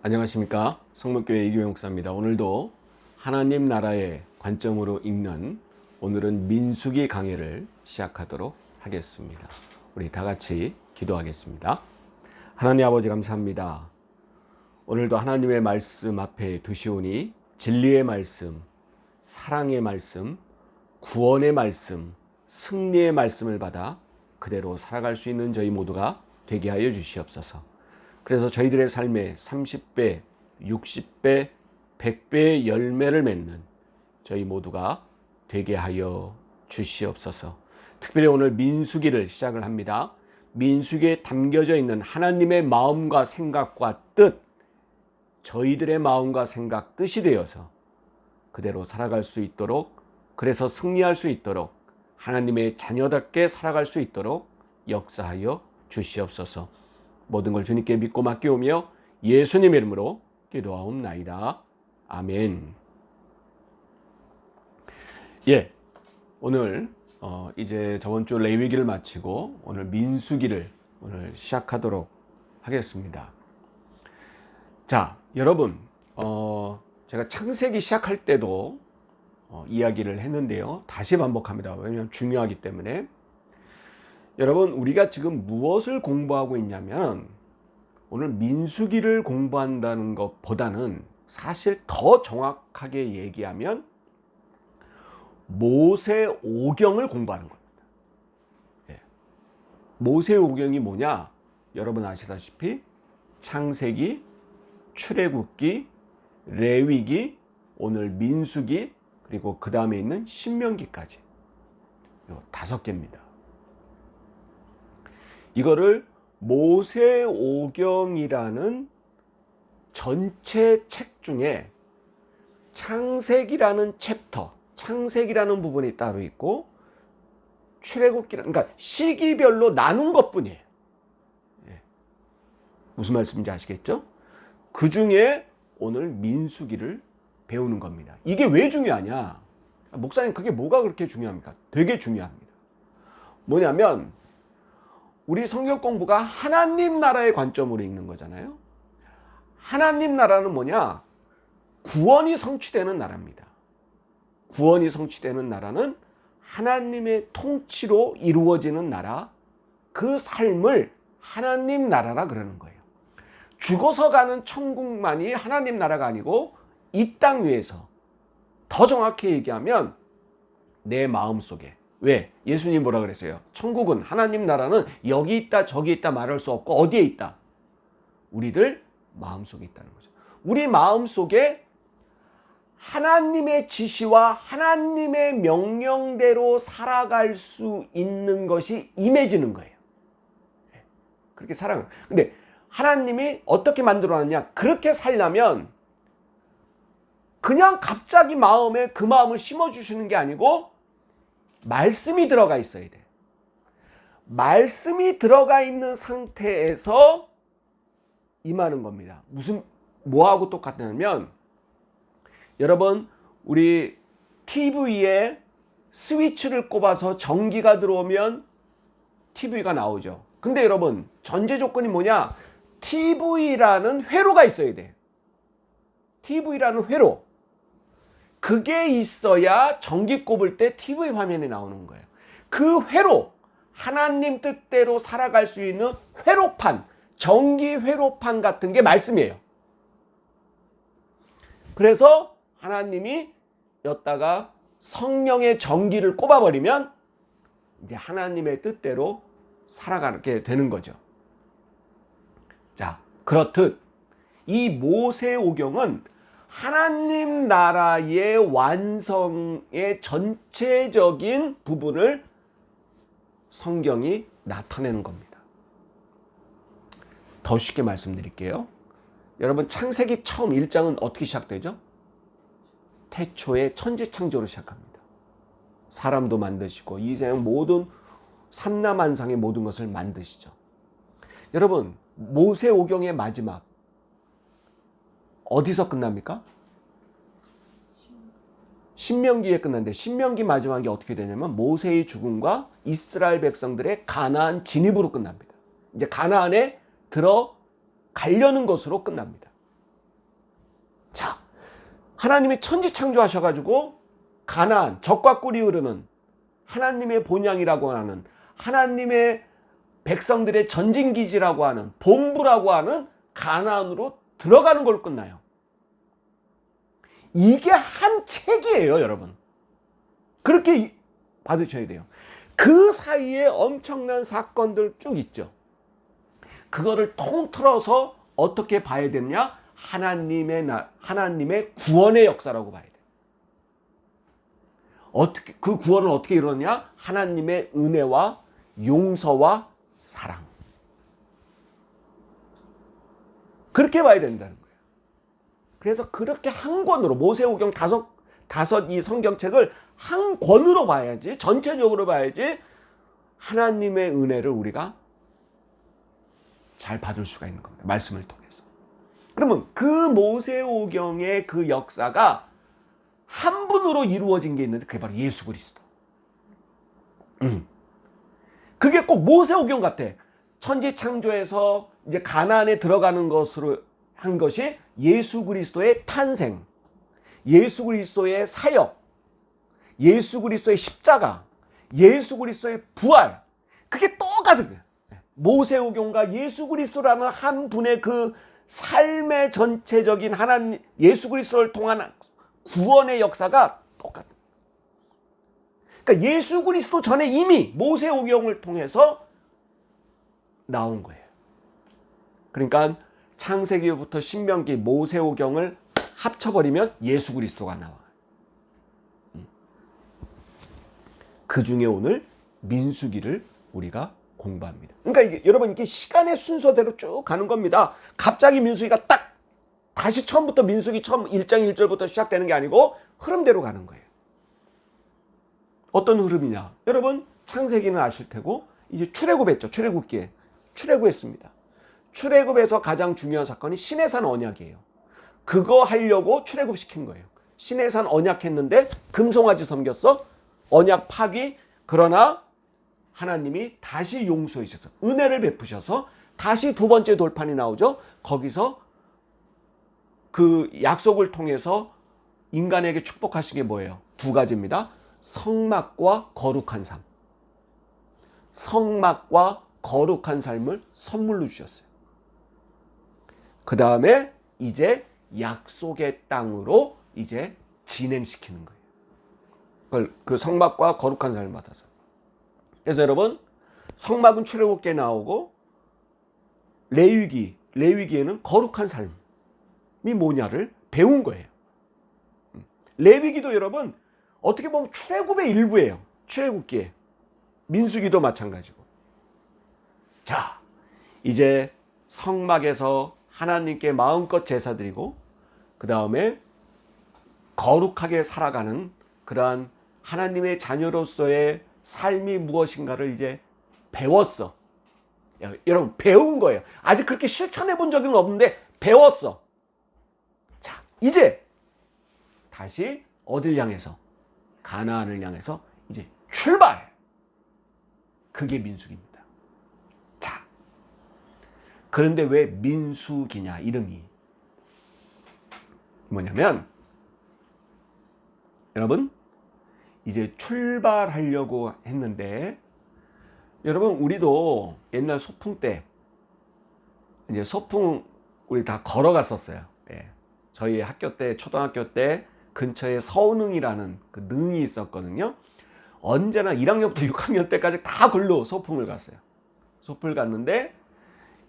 안녕하십니까, 성목교회 이규영 목사입니다. 오늘도 하나님 나라의 관점으로 읽는 오늘은 민수기 강해를 시작하도록 하겠습니다. 우리 다 같이 기도하겠습니다. 하나님 아버지 감사합니다. 오늘도 하나님의 말씀 앞에 두시오니 진리의 말씀, 사랑의 말씀, 구원의 말씀, 승리의 말씀을 받아 그대로 살아갈 수 있는 저희 모두가 되게 하여 주시옵소서. 그래서 저희들의 삶에 30배, 60배, 100배의 열매를 맺는 저희 모두가 되게 하여 주시옵소서. 특별히 오늘 민수기를 시작을 합니다. 민수기에 담겨져 있는 하나님의 마음과 생각과 뜻, 저희들의 마음과 생각, 뜻이 되어서 그대로 살아갈 수 있도록, 그래서 승리할 수 있도록, 하나님의 자녀답게 살아갈 수 있도록 역사하여 주시옵소서. 모든 걸 주님께 믿고 맡기오며 예수님의 이름으로 기도하옵나이다. 아멘. 오늘 이제 저번 주 레위기를 마치고 오늘 민수기를 오늘 시작하도록 하겠습니다. 자, 여러분, 제가 창세기 시작할 때도 이야기를 했는데요. 다시 반복합니다. 왜냐하면 중요하기 때문에. 여러분, 우리가 지금 무엇을 공부하고 있냐면 오늘 민수기를 공부한다는 것보다는 사실 더 정확하게 얘기하면 모세오경을 공부하는 겁니다. 모세오경이 뭐냐? 여러분 아시다시피 창세기, 출애굽기, 레위기, 오늘 민수기, 그리고 그 다음에 있는 신명기까지 5개입니다. 이거를 모세오경이라는 전체 책 중에 창세기라는 챕터, 창세기라는 부분이 따로 있고 출애굽기라는, 그러니까 시기별로 나눈 것뿐이에요. 무슨 말씀인지 아시겠죠? 그 중에 오늘 민수기를 배우는 겁니다. 이게 왜 중요하냐? 목사님, 그게 뭐가 그렇게 중요합니까? 되게 중요합니다. 뭐냐면 우리 성경 공부가 하나님 나라의 관점으로 읽는 거잖아요. 하나님 나라는 뭐냐? 구원이 성취되는 나라입니다. 구원이 성취되는 나라는 하나님의 통치로 이루어지는 나라, 그 삶을 하나님 나라라 그러는 거예요. 죽어서 가는 천국만이 하나님 나라가 아니고 이 땅 위에서, 더 정확히 얘기하면 내 마음속에, 왜? 예수님 뭐라 그랬어요? 천국은, 하나님 나라는 여기 있다 저기 있다 말할 수 없고 어디에 있다? 우리들 마음속에 있다는 거죠. 우리 마음속에 하나님의 지시와 하나님의 명령대로 살아갈 수 있는 것이 임해지는 거예요. 그렇게 살아가는. 근데 하나님이 어떻게 만들어놨냐? 그렇게 살려면 그냥 갑자기 마음에 그 마음을 심어주시는 게 아니고 말씀이 들어가 있어야 돼. 말씀이 들어가 있는 상태에서 임하는 겁니다. 뭐하고 똑같냐면, 여러분, 우리 TV에 스위치를 꼽아서 전기가 들어오면 TV가 나오죠. 근데 여러분, 전제 조건이 뭐냐? TV라는 회로가 있어야 돼. TV라는 회로. 그게 있어야 전기 꼽을 때 TV 화면이 나오는 거예요. 그 회로, 하나님 뜻대로 살아갈 수 있는 회로판, 전기 회로판 같은 게 말씀이에요. 그래서 하나님이 여기다가 성령의 전기를 꼽아버리면 이제 하나님의 뜻대로 살아가게 되는 거죠. 자, 그렇듯 이 모세오경은 하나님 나라의 완성의 전체적인 부분을 성경이 나타내는 겁니다. 더 쉽게 말씀드릴게요. 여러분, 창세기 처음 1장은 어떻게 시작되죠? 태초에 천지창조로 시작합니다. 사람도 만드시고 이 세상 모든 삼라만상의 모든 것을 만드시죠. 여러분, 모세오경의 마지막 어디서 끝납니까? 신명기에 끝났는데, 신명기 마지막이 어떻게 되냐면 모세의 죽음과 이스라엘 백성들의 가나안 진입으로 끝납니다. 이제 가나안에 들어가려는 것으로 끝납니다. 하나님이 천지 창조하셔가지고 가나안, 젖과 꿀이 흐르는 하나님의 본향이라고 하는 하나님의 백성들의 전진기지라고 하는 본부라고 하는 가나안으로 들어가는 걸 끝나요. 이게 한 책이에요, 여러분. 그렇게 받으셔야 돼요. 그 사이에 엄청난 사건들 쭉 있죠. 그거를 통틀어서 어떻게 봐야 되느냐? 하나님의 구원의 역사라고 봐야 돼요. 어떻게, 그 구원을 어떻게 이루느냐? 하나님의 은혜와 용서와 사랑. 그렇게 봐야 된다는 거예요. 그래서 그렇게 한 권으로 모세오경 다섯 이 성경책을 한 권으로 봐야지, 전체적으로 봐야지 하나님의 은혜를 우리가 잘 받을 수가 있는 겁니다. 말씀을 통해서. 그러면 그 모세오경의 그 역사가 한 분으로 이루어진 게 있는데 그게 바로 예수 그리스도. 그게 꼭 모세오경 같아. 천지 창조에서 이제 가나안에 들어가는 것으로 한 것이 예수 그리스도의 탄생, 예수 그리스도의 사역, 예수 그리스도의 십자가, 예수 그리스도의 부활. 그게 똑같은 모세오경과 예수 그리스도라는 한 분의 그 삶의 전체적인 하나님 예수 그리스도를 통한 구원의 역사가 똑같아. 그러니까 예수 그리스도 전에 이미 모세오경을 통해서 나온 거예요. 그러니까 창세기부터 신명기 모세오경을 합쳐버리면 예수 그리스도가 나와. 그 중에 오늘 민수기를 우리가 공부합니다. 그러니까 이게 여러분 이게 시간의 순서대로 쭉 가는 겁니다. 갑자기 민수기가 딱 다시 처음부터 민수기 처음 1장 1절부터 시작되는 게 아니고 흐름대로 가는 거예요. 어떤 흐름이냐? 여러분 창세기는 아실 테고 이제 출애굽했죠. 출애굽기에 출애굽했습니다. 출애굽에서 가장 중요한 사건이 시내산 언약이에요. 그거 하려고 출애굽시킨 거예요. 시내산 언약했는데 금송아지 섬겼어. 언약 파기. 그러나 하나님이 다시 용서해 주셔서 은혜를 베푸셔서 다시 두 번째 돌판이 나오죠. 거기서 그 약속을 통해서 인간에게 축복하신 게 뭐예요? 두 가지입니다. 성막과 거룩한 삶. 성막과 거룩한 삶을 선물로 주셨어요. 그 다음에 이제 약속의 땅으로 이제 진행시키는 거예요. 그걸 그 성막과 거룩한 삶을 받아서. 그래서 여러분 성막은 출애굽기에 나오고 레위기에는 거룩한 삶이 뭐냐를 배운 거예요. 레위기도 여러분 어떻게 보면 출애굽의 일부예요. 출애굽기에. 민수기도 마찬가지고. 자, 이제 성막에서 하나님께 마음껏 제사드리고 그 다음에 거룩하게 살아가는 그러한 하나님의 자녀로서의 삶이 무엇인가를 이제 배웠어. 여러분 배운 거예요. 아직 그렇게 실천해 본 적은 없는데 배웠어. 자, 이제 다시 어딜 향해서? 가나안을 향해서 이제 출발. 그게 민수기입니다. 자, 그런데 왜 민수기냐 이름이 뭐냐면 여러분 이제 출발하려고 했는데 여러분 우리도 옛날 소풍 때 이제 소풍 우리 다 걸어갔었어요. 예. 저희 학교 때 초등학교 때 근처에 서운흥이라는 그 능이 있었거든요. 언제나 1학년부터 6학년 때까지 다 글로 소풍을 갔어요. 소풍을 갔는데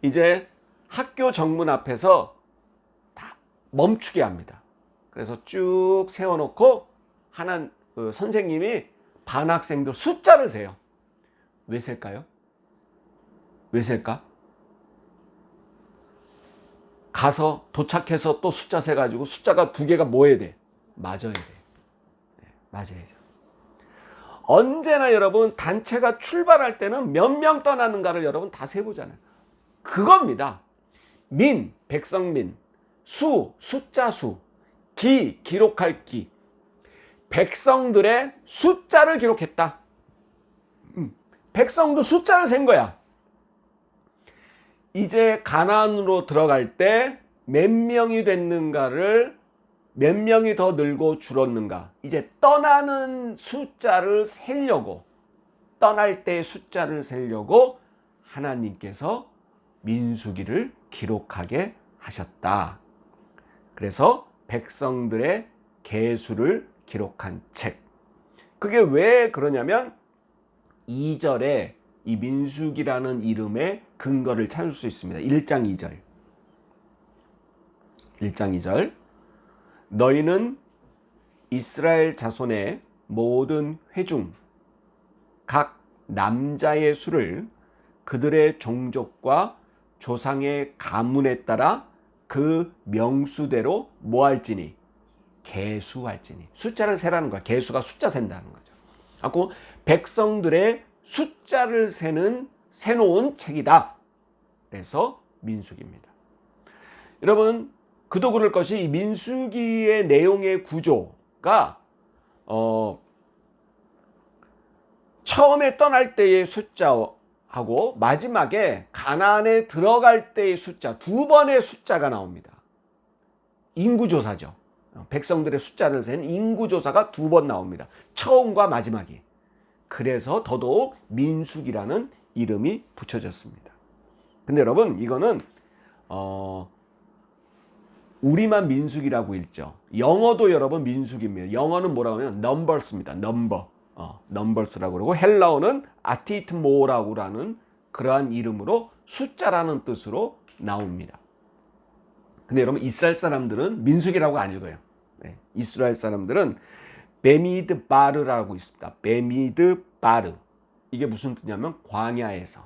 이제 학교 정문 앞에서 다 멈추게 합니다. 그래서 쭉 세워놓고 선생님이 반 학생들 숫자를 세요. 왜 셀까요? 왜 셀까? 가서 도착해서 또 숫자 세가지고 숫자가 두 개가 뭐 해야 돼? 맞아야 돼. 네, 맞아야죠. 언제나 여러분 단체가 출발할 때는 몇 명 떠나는가를 여러분 다 세보잖아요. 그겁니다. 민, 백성민, 수, 숫자 수, 기, 기록할 기. 백성들의 숫자를 기록했다. 백성도 숫자를 센 거야. 이제 가나안으로 들어갈 때 몇 명이 됐는가를 몇 명이 더 늘고 줄었는가? 이제 떠나는 숫자를 세려고, 떠날 때의 숫자를 세려고 하나님께서 민수기를 기록하게 하셨다. 그래서 백성들의 계수를 기록한 책. 그게 왜 그러냐면 2절에 이 민수기라는 이름의 근거를 찾을 수 있습니다. 1장 2절. 1장 2절. 너희는 이스라엘 자손의 모든 회중 각 남자의 수를 그들의 종족과 조상의 가문에 따라 그 명수대로 뭐 할지니? 계수할지니. 숫자를 세라는 거야. 계수가 숫자 센다는 거죠. 하고 백성들의 숫자를 세놓은 책이다. 그래서 민수기입니다. 여러분, 그도 그럴 것이 이 민수기의 내용의 구조가 처음에 떠날 때의 숫자하고 마지막에 가나안에 들어갈 때의 숫자, 두 번의 숫자가 나옵니다. 인구조사죠. 백성들의 숫자를 센 인구조사가 두 번 나옵니다. 처음과 마지막이. 그래서 더더욱 민수기라는 이름이 붙여졌습니다. 근데 여러분, 이거는 우리만 민수기라고 읽죠. 영어도 여러분 민수기입니다. 영어는 뭐라고 하면 numbers입니다. numbers라고 그러고 헬라어는 아티트모라고 하는 그러한 이름으로 숫자라는 뜻으로 나옵니다. 근데 여러분, 이스라엘 사람들은 민수기라고 안 읽어요. 네, 이스라엘 사람들은 베미드바르라고 있습니다. 베미드바르. 이게 무슨 뜻이냐면 광야에서.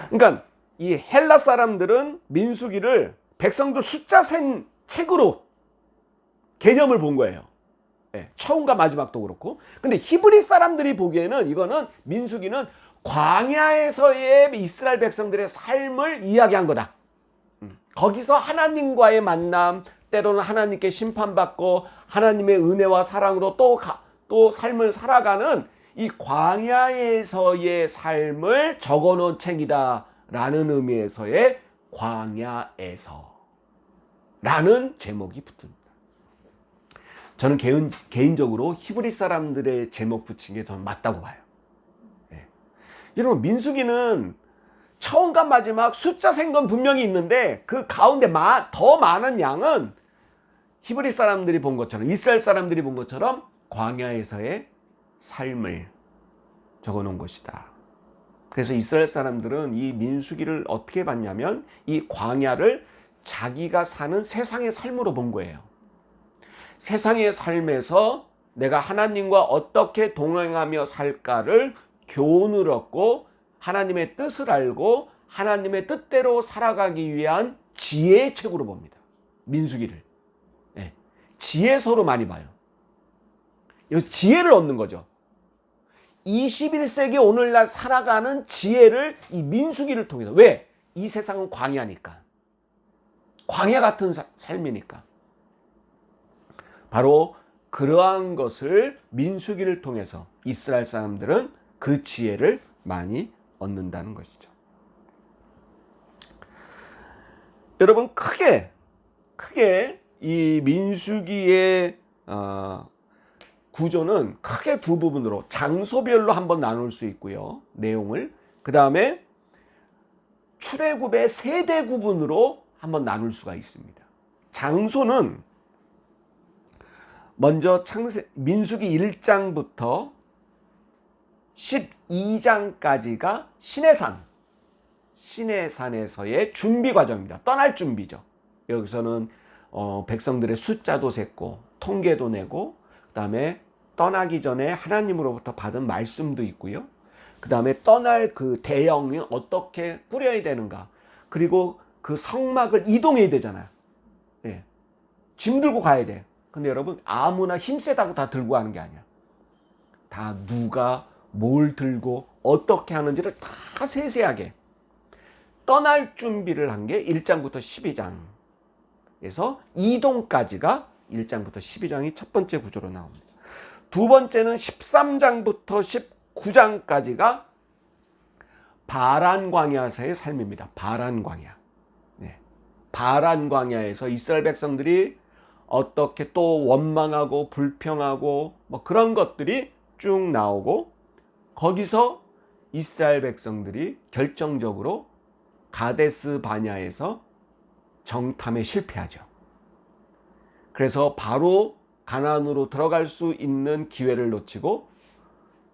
그러니까 이 헬라 사람들은 민수기를 백성들 숫자 센 책으로 개념을 본 거예요. 네, 처음과 마지막도 그렇고. 근데 히브리 사람들이 보기에는 이거는 민수기는 광야에서의 이스라엘 백성들의 삶을 이야기한 거다. 거기서 하나님과의 만남, 때로는 하나님께 심판받고 하나님의 은혜와 사랑으로 또 삶을 살아가는 이 광야에서의 삶을 적어놓은 책이다 라는 의미에서의 광야에서 라는 제목이 붙습니다. 저는 개인적으로 히브리 사람들의 제목 붙인 게 더 맞다고 봐요. 네. 여러분, 민수기는 처음과 마지막 숫자 센 건 분명히 있는데 그 가운데 더 많은 양은 히브리 사람들이 본 것처럼, 이스라엘 사람들이 본 것처럼 광야에서의 삶을 적어놓은 것이다. 그래서 이스라엘 사람들은 이 민수기를 어떻게 봤냐면 이 광야를 자기가 사는 세상의 삶으로 본 거예요. 세상의 삶에서 내가 하나님과 어떻게 동행하며 살까를 교훈을 얻고 하나님의 뜻을 알고 하나님의 뜻대로 살아가기 위한 지혜의 책으로 봅니다. 민수기를. 네. 지혜서로 많이 봐요. 여기서 지혜를 얻는 거죠. 21세기 오늘날 살아가는 지혜를 이 민수기를 통해서. 왜? 이 세상은 광야니까. 광야 같은 삶이니까. 바로 그러한 것을 민수기를 통해서 이스라엘 사람들은 그 지혜를 많이 얻는다는 것이죠. 여러분, 크게 이 민수기의 구조는 크게 두 부분으로 장소별로 한번 나눌 수 있고요. 내용을. 그 다음에 출애굽의 세대 구분으로 한번 나눌 수가 있습니다. 장소는 먼저 민수기 1장부터 12장까지가 시내산에서의 준비 과정입니다. 떠날 준비죠. 여기서는 백성들의 숫자도 셌고 통계도 내고, 그 다음에 떠나기 전에 하나님으로부터 받은 말씀도 있고요. 그 다음에 떠날 그 대형이 어떻게 꾸려야 되는가, 그리고 그 성막을 이동해야 되잖아요. 예. 짐 들고 가야 돼. 근데 여러분, 아무나 힘 세다고 다 들고 가는 게 아니야. 다 누가 뭘 들고 어떻게 하는지를 다 세세하게 떠날 준비를 한 게 1장부터 12장에서 이동까지가 1장부터 12장이 첫 번째 구조로 나옵니다. 두 번째는 13장부터 19장까지가 바란 광야에서의 삶입니다. 바란 광야. 네. 바란 광야에서 이스라엘 백성들이 어떻게 또 원망하고 불평하고 뭐 그런 것들이 쭉 나오고, 거기서 이스라엘 백성들이 결정적으로 가데스 바냐에서 정탐에 실패하죠. 그래서 바로 가나안으로 들어갈 수 있는 기회를 놓치고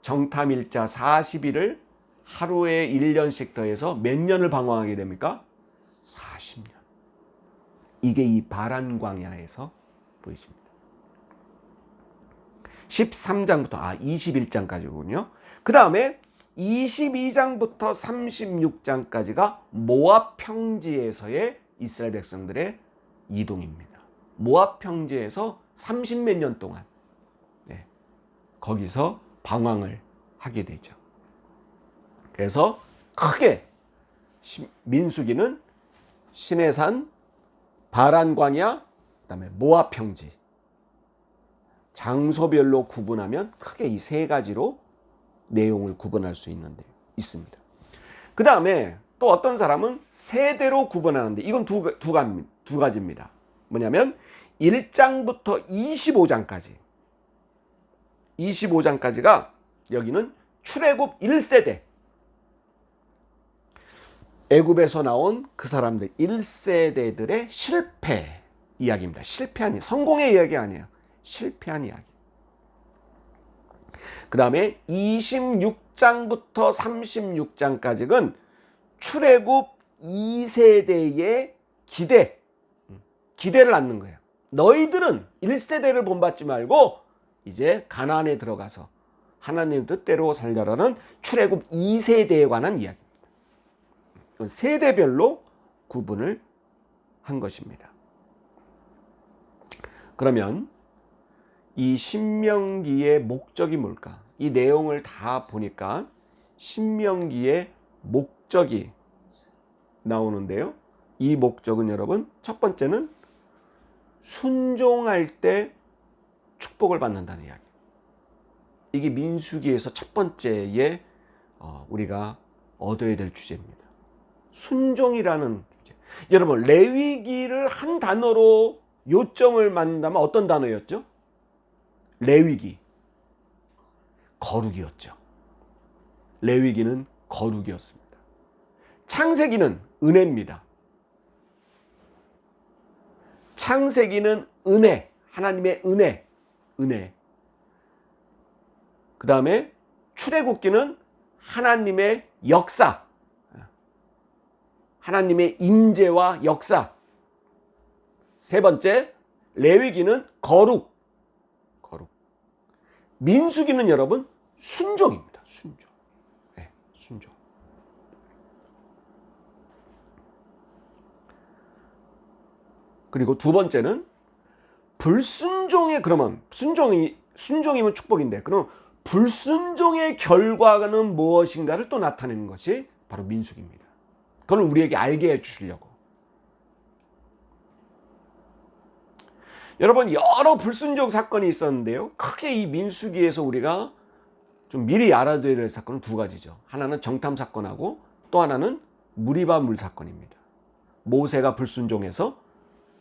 정탐 일자 40일을 하루에 1년씩 더해서 몇 년을 방황하게 됩니까? 40년. 이게 이 바란 광야에서 보이십니다. 13장부터 21장까지군요. 그 다음에 22장부터 36장까지가 모압 평지에서의 이스라엘 백성들의 이동입니다. 모압 평지에서 30몇 년 동안 거기서 방황을 하게 되죠. 그래서 크게 민수기는 시내산, 바란 광야, 그다음에 모압 평지, 장소별로 구분하면 크게 이 세 가지로 내용을 구분할 수 있습니다. 그 다음에 또 어떤 사람은 세대로 구분하는데, 이건 두 가지입니다. 뭐냐면 1장부터 25장까지가 여기는 출애굽 1세대, 애굽에서 나온 그 사람들 1세대들의 실패 이야기입니다. 실패한, 성공의 이야기 아니에요. 실패한 이야기. 그 다음에 26장부터 36장까지는 출애굽 2세대의 기대를 낳는 거예요. 너희들은 1세대를 본받지 말고 이제 가나안에 들어가서 하나님 뜻대로 살려라는 출애굽 2세대에 관한 이야기입니다. 세대별로 구분을 한 것입니다. 그러면 이 신명기의 목적이 뭘까? 이 내용을 다 보니까 신명기의 목적이 나오는데요. 이 목적은 여러분, 첫 번째는 순종할 때 축복을 받는다는 이야기. 이게 민수기에서 첫 번째에 우리가 얻어야 될 주제입니다. 순종이라는 주제. 여러분, 레위기를 한 단어로 요점을 만든다면 어떤 단어였죠? 레위기, 거룩이었죠. 레위기는 거룩이었습니다. 창세기는 은혜입니다. 창세기는 은혜, 하나님의 은혜. 그 다음에 출애굽기는 하나님의 역사, 하나님의 임재와 역사. 세 번째, 레위기는 거룩. 민수기는 여러분 순종입니다. 순종. 순종. 그리고 두 번째는 불순종의, 그러면 순종이면 축복인데, 그럼 불순종의 결과는 무엇인가를 또 나타내는 것이 바로 민수기입니다. 그걸 우리에게 알게 해주시려고. 여러분, 여러 불순종 사건이 있었는데요. 크게 이 민수기에서 우리가 좀 미리 알아둬야 될 사건은 두 가지죠. 하나는 정탐 사건하고 또 하나는 무리바 물 사건입니다. 모세가 불순종해서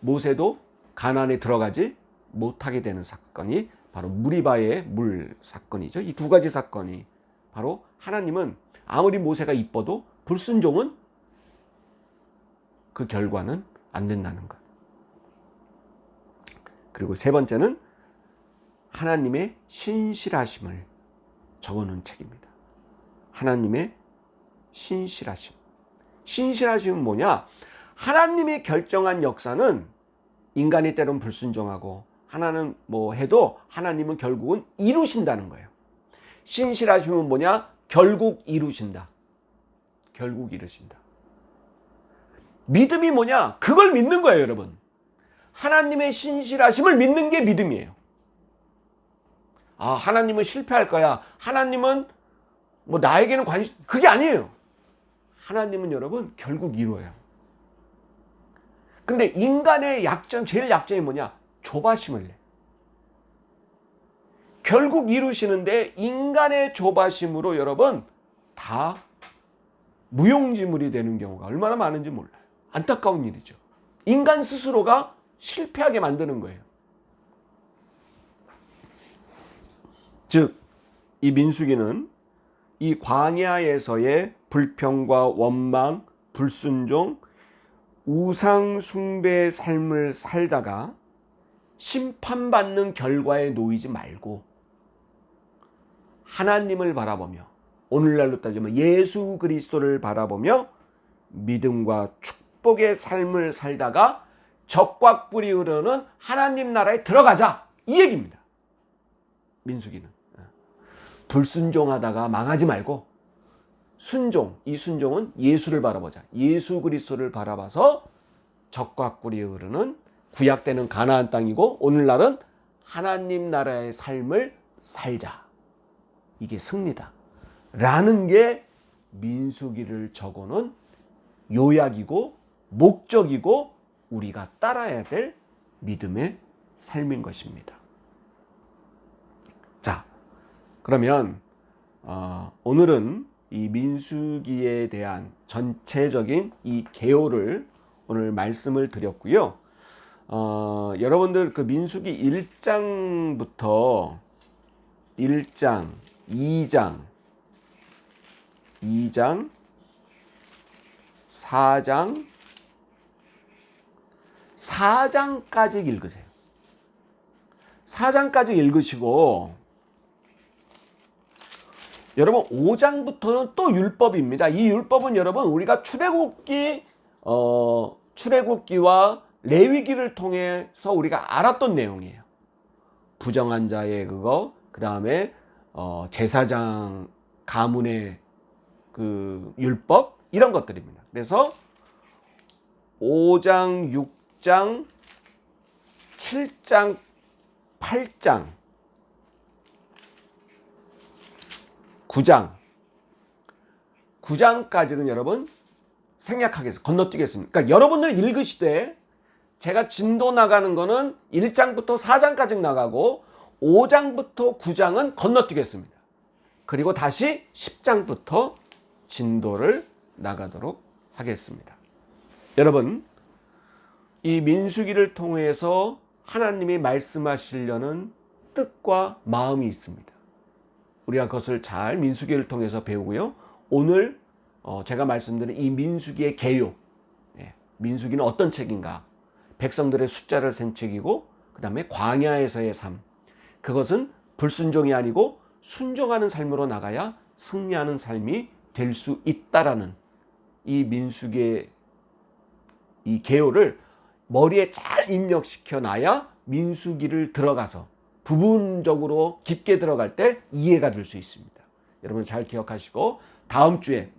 모세도 가나안에 들어가지 못하게 되는 사건이 바로 무리바의 물 사건이죠. 이 두 가지 사건이 바로 하나님은 아무리 모세가 이뻐도 불순종은 그 결과는 안 된다는 것. 그리고 세 번째는 하나님의 신실하심을 적어놓은 책입니다. 하나님의 신실하심. 신실하심은 뭐냐? 하나님이 결정한 역사는 인간이 때론 불순종하고 하나는 뭐 해도 하나님은 결국은 이루신다는 거예요. 신실하심은 뭐냐? 결국 이루신다. 결국 이루신다. 믿음이 뭐냐? 그걸 믿는 거예요, 여러분. 하나님의 신실하심을 믿는 게 믿음이에요. 하나님은 실패할 거야. 하나님은 뭐 나에게는 관심, 그게 아니에요. 하나님은 여러분 결국 이루어요. 근데 인간의 약점, 제일 약점이 뭐냐? 조바심을 내. 결국 이루시는데 인간의 조바심으로 여러분 다 무용지물이 되는 경우가 얼마나 많은지 몰라요. 안타까운 일이죠. 인간 스스로가 실패하게 만드는 거예요. 즉, 이 민수기는 이 광야에서의 불평과 원망, 불순종, 우상 숭배의 삶을 살다가 심판받는 결과에 놓이지 말고 하나님을 바라보며, 오늘날로 따지면 예수 그리스도를 바라보며 믿음과 축복의 삶을 살다가 적과 꿀이 흐르는 하나님 나라에 들어가자, 이 얘기입니다. 민수기는 불순종하다가 망하지 말고 순종, 이 순종은 예수를 바라보자. 예수 그리스도를 바라봐서 적과 꿀이 흐르는 구약되는 가나안 땅이고 오늘날은 하나님 나라의 삶을 살자. 이게 승리다. 라는 게 민수기를 적어놓은 요약이고 목적이고 우리가 따라야 될 믿음의 삶인 것입니다. 자, 그러면 오늘은 이 민수기에 대한 전체적인 이 개요를 오늘 말씀을 드렸고요. 여러분들 그 민수기 1장부터 1장, 2장, 4장, 4장까지 읽으세요. 4장까지 읽으시고 여러분 5장부터는 또 율법입니다. 이 율법은 여러분 우리가 출애굽기와 레위기를 통해서 우리가 알았던 내용이에요. 부정한 자의 그거, 그 다음에 제사장 가문의 그 율법, 이런 것들입니다. 그래서 5장, 6장, 7장, 8장, 9장까지는 여러분 생략하겠습니다. 건너뛰겠습니다. 그러니까 여러분들 읽으시되 제가 진도 나가는 거는 1장부터 4장까지 나가고 5장부터 9장은 건너뛰겠습니다. 그리고 다시 10장부터 진도를 나가도록 하겠습니다. 여러분, 이 민수기를 통해서 하나님이 말씀하시려는 뜻과 마음이 있습니다. 우리가 그것을 잘 민수기를 통해서 배우고요. 오늘 제가 말씀드린 이 민수기의 개요, 민수기는 어떤 책인가, 백성들의 숫자를 센 책이고 그 다음에 광야에서의 삶, 그것은 불순종이 아니고 순종하는 삶으로 나가야 승리하는 삶이 될 수 있다라는 이 민수기의 이 개요를 머리에 잘 입력시켜 놔야 민수기를 들어가서 부분적으로 깊게 들어갈 때 이해가 될 수 있습니다. 여러분 잘 기억하시고 다음 주에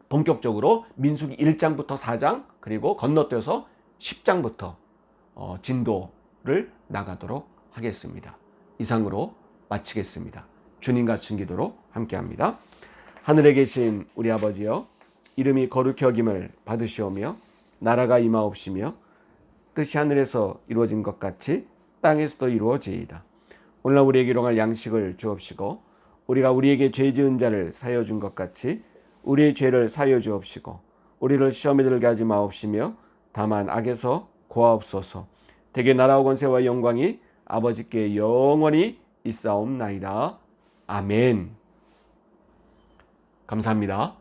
본격적으로 민수기 1장부터 4장 그리고 건너뛰어서 10장부터 진도를 나가도록 하겠습니다. 이상으로 마치겠습니다. 주님 같은 기도로 함께합니다. 하늘에 계신 우리 아버지여, 이름이 거룩히 여김을 받으시오며 나라가 임하옵시며 뜻이 하늘에서 이루어진 것 같이 땅에서도 이루어지이다. 오늘날 우리에게 일용할 양식을 주옵시고 우리가 우리에게 죄 지은 자를 사하여 준 것 같이 우리의 죄를 사하여 주옵시고 우리를 시험에 들게 하지 마옵시며 다만 악에서 구하옵소서. 대개 나라와 권세와 영광이 아버지께 영원히 있사옵나이다. 아멘. 감사합니다.